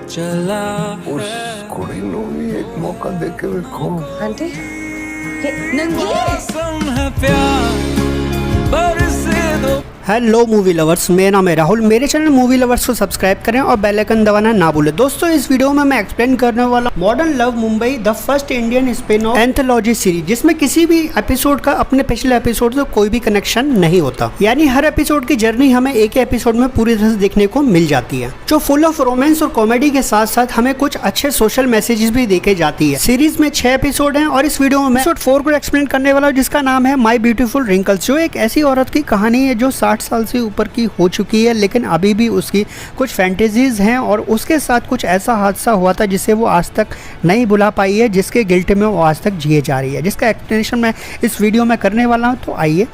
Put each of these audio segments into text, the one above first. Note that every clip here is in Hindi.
चला उस कुड़ी नु भी एक मौका दे के देखो। आंटी ये नंगी मौसम है प्यार बरसे दो। हेलो मूवी लवर्स, मेरा नाम है राहुल। मेरे चैनल मूवी लवर्स को सब्सक्राइब करें और बेल आइकन दबाना ना भूलें। दोस्तों, इस वीडियो में मैं एक्सप्लेन करने वाला modern love Mumbai the first Indian spin off anthology series, जिसमें किसी भी एपिसोड का अपने पिछले एपिसोड से कोई भी कनेक्शन नहीं होता। यानी हर एपिसोड की जर्नी हमें एक ही एपिसोड में पूरी तरह से देखने को मिल जाती है, जो फुल ऑफ रोमांस और कॉमेडी के साथ साथ हमें कुछ अच्छे सोशल मैसेजेस भी देखे जाती है। सीरीज में 6 एपिसोड हैं और इस वीडियो में मैं एपिसोड 4 को एक्सप्लेन करने वाला हूँ, जिसका नाम है माई ब्यूटीफुल रिंकल्स, जो एक ऐसी औरत की कहानी है जो 60 साल से ऊपर की हो चुकी है, लेकिन अभी भी उसकी कुछ फैंटेसीज हैं और उसके साथ कुछ ऐसा हादसा हुआ था जिसे वो आज तक नहीं भुला पाई है, जिसके गिल्ट में वो आज तक जिए जा रही है, जिसका एक्सप्लेनेशन मैं इस वीडियो में करने वाला हूँ। तो आइए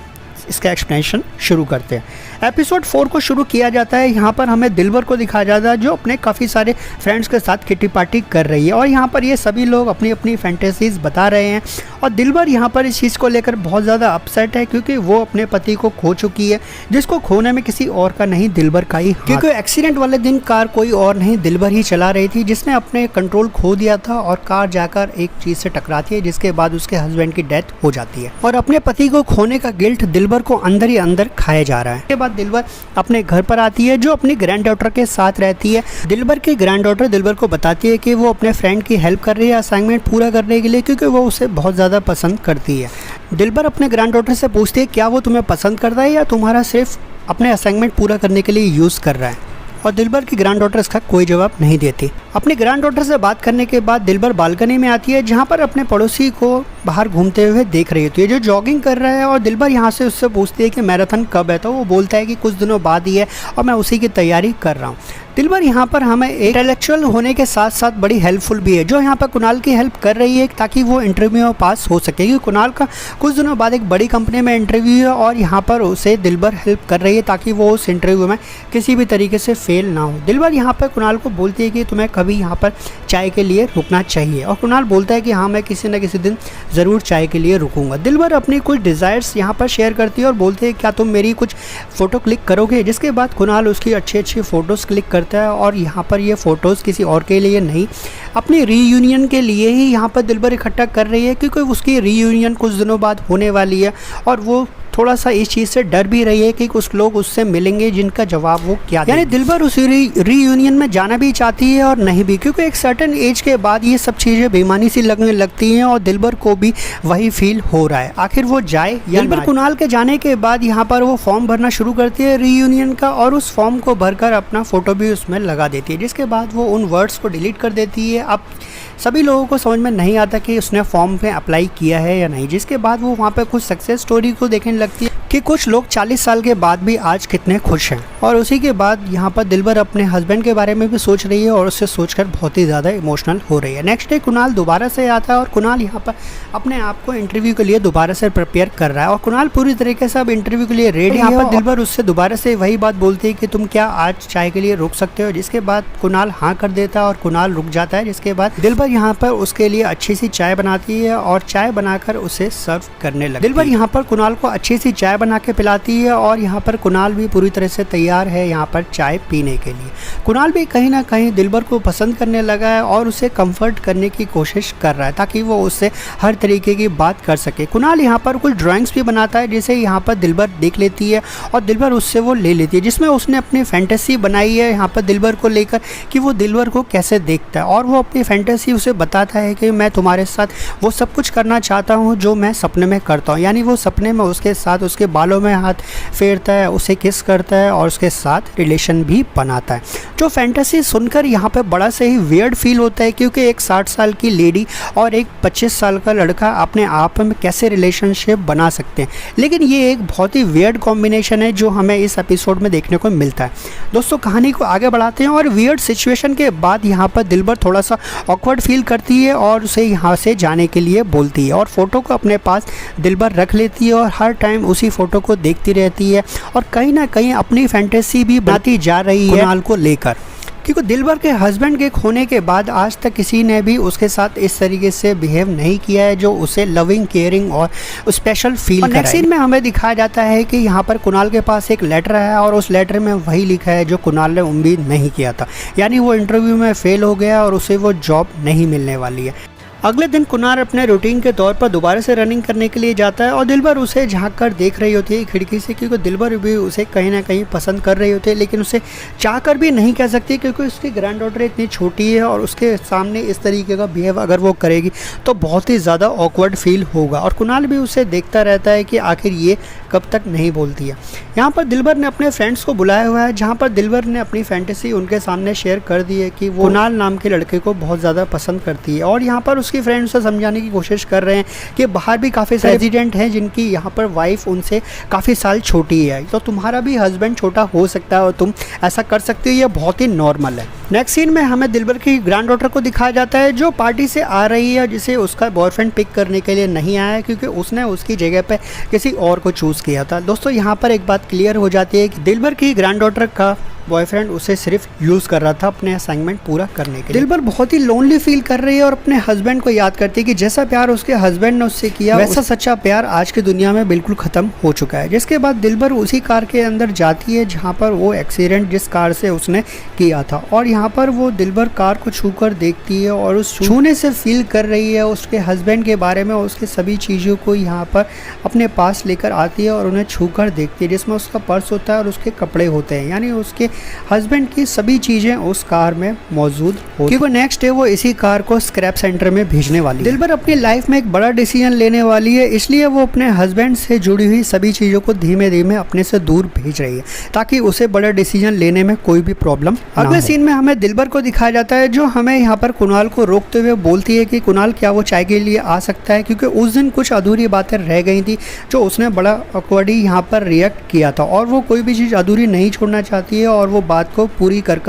इसका एक्सप्लेनेशन शुरू करते हैं। एपिसोड 4 को शुरू किया जाता है। यहाँ पर हमें दिलबर को दिखाया जाता है, जो अपने काफ़ी सारे फ्रेंड्स के साथ किटी पार्टी कर रही है और यहाँ पर ये सभी लोग अपनी अपनी फैंटेसीज बता रहे हैं और दिलबर यहाँ पर इस चीज़ को लेकर बहुत ज़्यादा अपसेट है, क्योंकि वो अपने पति को खो चुकी है, जिसको खोने में किसी और का नहीं, दिलबर का ही, क्योंकि एक्सीडेंट वाले दिन कार कोई और नहीं दिलबर ही चला रही थी, जिसने अपने कंट्रोल खो दिया था और कार जाकर एक चीज़ से टकराती है, जिसके बाद उसके हस्बैंड की डेथ हो जाती है और अपने पति को खोने का गिल्ट दिलबर को अंदर ही अंदर खाया जा रहा है। उसके बाद दिलबर अपने घर पर आती है, जो अपनी ग्रैंड डॉटर के साथ रहती है। दिलबर की ग्रैंड डॉटर दिलबर को बताती है कि वो अपने फ्रेंड की हेल्प कर रही है असाइनमेंट पूरा करने के लिए, क्योंकि वो उसे बहुत ज़्यादा पसंद करती है। दिलबर अपने ग्रैंड डॉटर से पूछती है, क्या वो तुम्हें पसंद करता है या तुम्हारा सिर्फ अपने असाइनमेंट पूरा करने के लिए यूज़ कर रहा है? और दिलबर की ग्रैंड डॉटर इसका कोई जवाब नहीं देती। अपनी ग्रैंड डॉटर से बात करने के बाद दिलबर बालकनी में आती है, जहाँ पर अपने पड़ोसी को बाहर घूमते हुए देख रही होती है, जो जॉगिंग कर रहा है, और दिलबर यहाँ से उससे पूछती है कि मैराथन कब है, तो वो बोलता है कि कुछ दिनों बाद ही है और मैं उसी की तैयारी कर रहा हूँ। दिलबर यहाँ पर हमें इंटेलेक्चुअल होने के साथ साथ बड़ी हेल्पफुल भी है, जो यहाँ पर कुणाल की हेल्प कर रही है ताकि वो इंटरव्यू में पास हो सके, क्योंकि कुणाल का कुछ दिनों बाद एक बड़ी कंपनी में इंटरव्यू है और यहाँ पर उसे दिलबर हेल्प कर रही है ताकि वो उस इंटरव्यू में किसी भी तरीके से फेल ना हो। दिलबर यहाँ पर कुणाल को बोलती है कि तुम्हें कभी यहाँ पर चाय के लिए रुकना चाहिए, और कुणाल बोलता है कि हाँ, मैं किसी न किसी दिन ज़रूर चाय के लिए रुकूंगा। दिलबर अपनी कुछ डिज़ायर्स यहाँ पर शेयर करती है और बोलती है, क्या तुम मेरी कुछ फ़ोटो क्लिक करोगे? जिसके बाद कुणाल उसकी अच्छी अच्छी फ़ोटोज़ क्लिक करता है और यहाँ पर ये फ़ोटोज़ किसी और के लिए नहीं, अपनी रीयूनियन के लिए ही यहाँ पर दिलबर इकट्ठा कर रही है, क्योंकि उसकी रीयूनियन कुछ दिनों बाद होने वाली है और वो थोड़ा सा इस चीज़ से डर भी रही है कि कुछ लोग उससे मिलेंगे जिनका जवाब वो क्या दें। यानी दिलबर उस रीयूनियन में जाना भी चाहती है और नहीं भी, क्योंकि एक सर्टेन एज के बाद ये सब चीज़ें बेईमानी सी लगने लगती हैं और दिलबर को भी वही फील हो रहा है। आखिर वो जाए या दिलबर कुणाल के जाने के बाद यहाँ पर वो फॉर्म भरना शुरू करती है रीयूनियन का, और उस फॉर्म को भरकर अपना फ़ोटो भी उसमें लगा देती है, जिसके बाद वो उन वर्ड्स को डिलीट कर देती है। अब सभी लोगों को समझ में नहीं आता कि उसने फॉर्म पे अप्लाई किया है या नहीं, जिसके बाद वो वहाँ पे कुछ सक्सेस स्टोरी को देखने लगती है कि कुछ लोग 40 साल के बाद भी आज कितने खुश हैं। और उसी के बाद यहाँ पर दिलबर अपने हस्बैंड के बारे में भी सोच रही है और उससे सोचकर बहुत ही ज़्यादा इमोशनल हो रही है। नेक्स्ट डे कुणाल दोबारा से आता है और कुणाल यहाँ पर अपने आप को इंटरव्यू के लिए दोबारा से प्रिपेयर कर रहा है और कुणाल पूरी तरीके से अब इंटरव्यू के लिए रेडी है। यहाँ पर दिलबर उससे दोबारा से वही बात बोलती है कि तुम क्या आज चाय के लिए रुक सकते हो? जिसके बाद कुणाल हाँ कर देता है और कुणाल रुक जाता है, जिसके बाद दिलबर यहाँ पर उसके लिए अच्छी सी चाय बनाती है और चाय बनाकर उसे सर्व करने लगती है। दिलबर यहाँ पर कुणाल को अच्छी सी चाय बना के पिलाती है और यहाँ पर कुणाल भी पूरी तरह से तैयार है यहाँ पर चाय पीने के लिए। कुणाल भी कहीं ना कहीं दिलबर को पसंद करने लगा है और उसे कंफर्ट करने की कोशिश कर रहा है ताकि वो उससे हर तरीके की बात कर सके। कुणाल यहाँ पर कुछ ड्राइंग्स भी बनाता है, जिसे यहाँ पर दिलबर देख लेती है और दिलबर उससे वो ले लेती है, जिसमें उसने अपनी फैंटेसी बनाई है यहाँ पर दिलबर को लेकर कि वो दिलबर को कैसे देखता है, और वो अपनी फैंटेसी उसे बताता है कि मैं तुम्हारे साथ वो सब कुछ करना चाहता हूँ जो मैं सपने में करता हूँ। यानी वो सपने में उसके साथ उसके बालों में हाथ फेरता है, उसे किस करता है और उसके साथ रिलेशन भी बनाता है। जो फैंटेसी सुनकर यहाँ पे बड़ा से ही वियर्ड फील होता है, क्योंकि एक 60 साल की लेडी और एक 25 साल का लड़का अपने आप में कैसे रिलेशनशिप बना सकते हैं, लेकिन ये एक बहुत ही वियर्ड कॉम्बिनेशन है जो हमें इस एपिसोड में देखने को मिलता है। दोस्तों, कहानी को आगे बढ़ाते हैं और वियर्ड सिचुएशन के बाद यहाँ पर दिलबर थोड़ा सा ऑकवर्ड फील करती है और उसे यहाँ से जाने के लिए बोलती है और फ़ोटो को अपने पास दिलबर रख लेती है और हर टाइम उसी फ़ोटो को देखती रहती है और कहीं ना कहीं अपनी फैंटेसी भी बनाती जा रही है कुणाल को लेकर। क्योंकि दिलबर के हस्बैंड के खोने के बाद आज तक किसी ने भी उसके साथ इस तरीके से बिहेव नहीं किया है जो उसे लविंग, केयरिंग और स्पेशल फील कराए। नेक्स्ट सीन में हमें दिखाया जाता है कि यहाँ पर कुणाल के पास एक लेटर है और उस लेटर में वही लिखा है जो कुणाल ने उम्मीद नहीं किया था, यानी वो इंटरव्यू में फेल हो गया और उसे वो जॉब नहीं मिलने वाली है। अगले दिन कुणाल अपने रूटीन के तौर पर दोबारा से रनिंग करने के लिए जाता है और दिलबर उसे झांक कर देख रही होती है खिड़की से, क्योंकि दिलबर भी उसे कहीं ना कहीं पसंद कर रही होती है, लेकिन उसे चाहकर भी नहीं कह सकती क्योंकि उसकी ग्रैंड डॉटर इतनी छोटी है और उसके सामने इस तरीके का बिहेव अगर वो करेगी तो बहुत ही ज़्यादा ऑकवर्ड फील होगा। और कुणाल भी उसे देखता रहता है कि आखिर ये कब तक नहीं बोलती है। यहाँ पर दिलबर ने अपने फ्रेंड्स को बुलाया हुआ है, जहाँ पर दिलबर ने अपनी फैंटेसी उनके सामने शेयर कर दी है कि वो कुणाल नाम के लड़के को बहुत ज़्यादा पसंद करती है। और यहाँ पर उसकी फ्रेंड्स से समझाने की कोशिश कर रहे हैं कि बाहर भी काफ़ी सारे रेजिडेंट हैं जिनकी यहाँ पर वाइफ उनसे काफ़ी साल छोटी है, तो तुम्हारा भी हस्बैंड छोटा हो सकता है और तुम ऐसा कर सकते हो, ये बहुत ही नॉर्मल है। नेक्स्ट सीन में हमें दिलबर की ग्रैंड डॉटर को दिखाया जाता है जो पार्टी से आ रही है, जिसे उसका बॉयफ्रेंड पिक करने के लिए नहीं आया है क्योंकि उसने उसकी जगह पे किसी और को चूज़ किया था। दोस्तों यहाँ पर एक बात क्लियर हो जाती है कि दिलबर की ग्रैंड डॉटर का बॉयफ्रेंड उसे सिर्फ यूज़ कर रहा था अपने असाइनमेंट पूरा करने के लिए। दिलबर बहुत ही लोनली फील कर रही है और अपने हस्बैंड को याद करती है कि जैसा प्यार उसके हस्बैंड ने उससे किया वैसा सच्चा प्यार आज की दुनिया में बिल्कुल ख़त्म हो चुका है। जिसके बाद दिलबर उसी कार के अंदर जाती है जहाँ पर वो एक्सीडेंट जिस कार से उसने किया था, और यहाँ पर वो दिलबर कार को छूकर देखती है और उस छूने से फील कर रही है उसके हस्बैंड के बारे में, उसके सभी चीज़ों को यहाँ पर अपने पास लेकर आती है और उन्हें छूकर देखती है, जिसमें उसका पर्स होता है और उसके कपड़े होते हैं, यानी उसके हस्बैंड की सभी चीजें उस कार में मौजूद हो, क्योंकि नेक्स्ट डे वो इसी कार को स्क्रैप सेंटर में भेजने वाली है। दिलबर अपनी लाइफ में एक बड़ा डिसीजन लेने वाली है, इसलिए वो अपने हस्बैंड से जुड़ी हुई सभी चीजों को धीमे धीमे अपने से दूर भेज रही है ताकि उसे बड़ा डिसीजन लेने में कोई भी प्रॉब्लम। अगले सीन में हमें दिलबर को दिखाया जाता है जो हमें यहाँ पर कुणाल को रोकते हुए बोलती है कि कुणाल क्या वो चाय के लिए आ सकता है, क्योंकि उस दिन कुछ अधूरी बातें रह गई थी जो उसने बड़ा ऑकवर्डली यहाँ पर रिएक्ट किया था और वो कोई भी चीज़ अधूरी नहीं छोड़ना चाहती है और वो बात को पूरी कर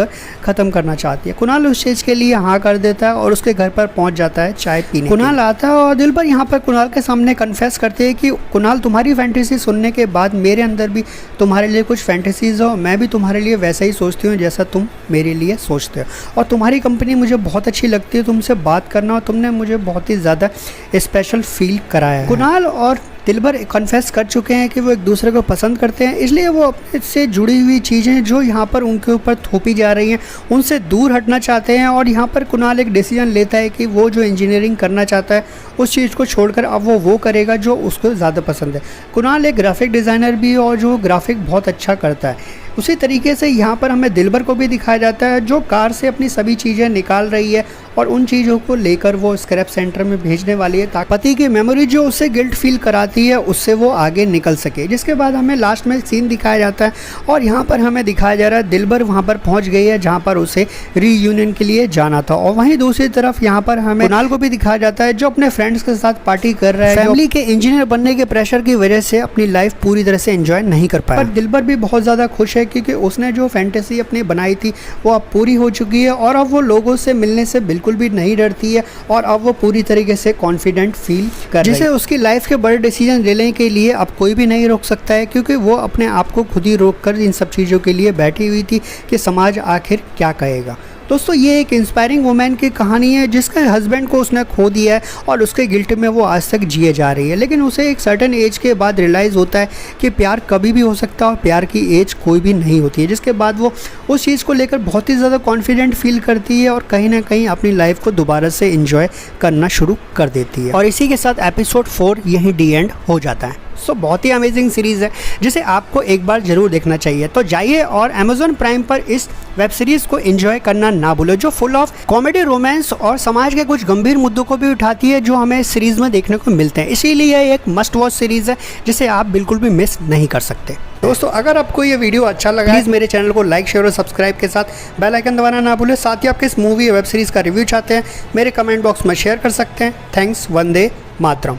ख़त्म करना चाहती है। कुणाल उस चीज़ के लिए हाँ कर देता है और उसके घर पर पहुंच जाता है चाय पीने। कुणाल आता है और दिलबर यहाँ पर कुणाल के सामने कन्फेस करते हैं कि कुणाल तुम्हारी फैंटेसी सुनने के बाद मेरे अंदर भी तुम्हारे लिए कुछ फैंटेसीज हो, मैं भी तुम्हारे लिए वैसा ही सोचती हूँ जैसा तुम मेरे लिए सोचते हो, और तुम्हारी कंपनी मुझे बहुत अच्छी लगती है, तुमसे बात करना और तुमने मुझे बहुत ही ज़्यादा स्पेशल फील कराया है। कुणाल और दिलबर कन्फेस कर चुके हैं कि वो एक दूसरे को पसंद करते हैं, इसलिए वो अपने से जुड़ी हुई चीज़ें जो यहाँ पर उनके ऊपर थोपी जा रही हैं उनसे दूर हटना चाहते हैं। और यहाँ पर कुणाल एक डिसीजन लेता है कि वो जो इंजीनियरिंग करना चाहता है उस चीज़ को छोड़कर अब वो करेगा जो उसको ज़्यादा पसंद है। कुणाल एक ग्राफिक डिज़ाइनर भी है और जो ग्राफिक बहुत अच्छा करता है। उसी तरीके से यहाँ पर हमें दिलबर को भी दिखाया जाता है जो कार से अपनी सभी चीज़ें निकाल रही है और उन चीज़ों को लेकर वो स्क्रैप सेंटर में भेजने वाली है ताकि पति की मेमोरी जो उसे गिल्ट फील कराती है उससे वो आगे निकल सके। जिसके बाद हमें लास्ट में सीन दिखाया जाता है और यहाँ पर हमें दिखाया जा रहा है दिलबर वहाँ पर पहुँच गई है जहाँ पर उसे रीयूनियन के लिए जाना था, और वहीं दूसरी तरफ यहाँ पर हमें कुणाल को भी दिखाया जाता है जो अपने फ्रेंड्स के साथ पार्टी कर रहा है, फैमिली के इंजीनियर बनने के प्रेशर की वजह से अपनी लाइफ पूरी तरह से एंजॉय नहीं कर पाया। पर दिलबर भी बहुत ज़्यादा खुश है क्योंकि उसने जो फैंटेसी अपनी बनाई थी वो अब पूरी हो चुकी है और अब वो लोगों से मिलने से बिल्कुल भी नहीं डरती है और अब वो पूरी तरीके से कॉन्फिडेंट फील कर जिसे उसकी लाइफ के बड़े डिसीजन लेने के लिए अब कोई भी नहीं रोक सकता है, क्योंकि वो अपने आप को खुद ही रोक कर इन सब चीज़ों के लिए बैठी हुई थी कि समाज आखिर क्या कहेगा। दोस्तों ये एक इंस्पायरिंग वुमेन की कहानी है जिसके हस्बैंड को उसने खो दिया है और उसके गिल्ट में वो आज तक जिए जा रही है, लेकिन उसे एक सर्टेन एज के बाद रियलाइज़ होता है कि प्यार कभी भी हो सकता है और प्यार की एज कोई भी नहीं होती है। जिसके बाद वो उस चीज़ को लेकर बहुत ही ज़्यादा कॉन्फिडेंट फील करती है और कहीं ना कहीं अपनी लाइफ को दोबारा से इंजॉय करना शुरू कर देती है। और इसी के साथ एपिसोड 4 यहीं डी एंड हो जाता है। सो बहुत ही अमेजिंग सीरीज़ है जिसे आपको एक बार ज़रूर देखना चाहिए। तो जाइए और अमेज़ॉन प्राइम पर इस वेब सीरीज़ को एंजॉय करना ना भूलो, जो फुल ऑफ कॉमेडी, रोमांस और समाज के कुछ गंभीर मुद्दों को भी उठाती है जो हमें इस सीरीज़ में देखने को मिलते हैं। इसीलिए यह एक मस्ट वॉच सीरीज़ है जिसे आप बिल्कुल भी मिस नहीं कर सकते। दोस्तों अगर आपको ये वीडियो अच्छा लगा प्लीज़ मेरे चैनल को लाइक, शेयर और सब्सक्राइब के साथ बेल आइकन दबाना ना भूलें। साथ ही आप किस मूवी या वेब सीरीज़ का रिव्यू चाहते हैं मेरे कमेंट बॉक्स में शेयर कर सकते हैं। थैंक्स। वंदे मातरम।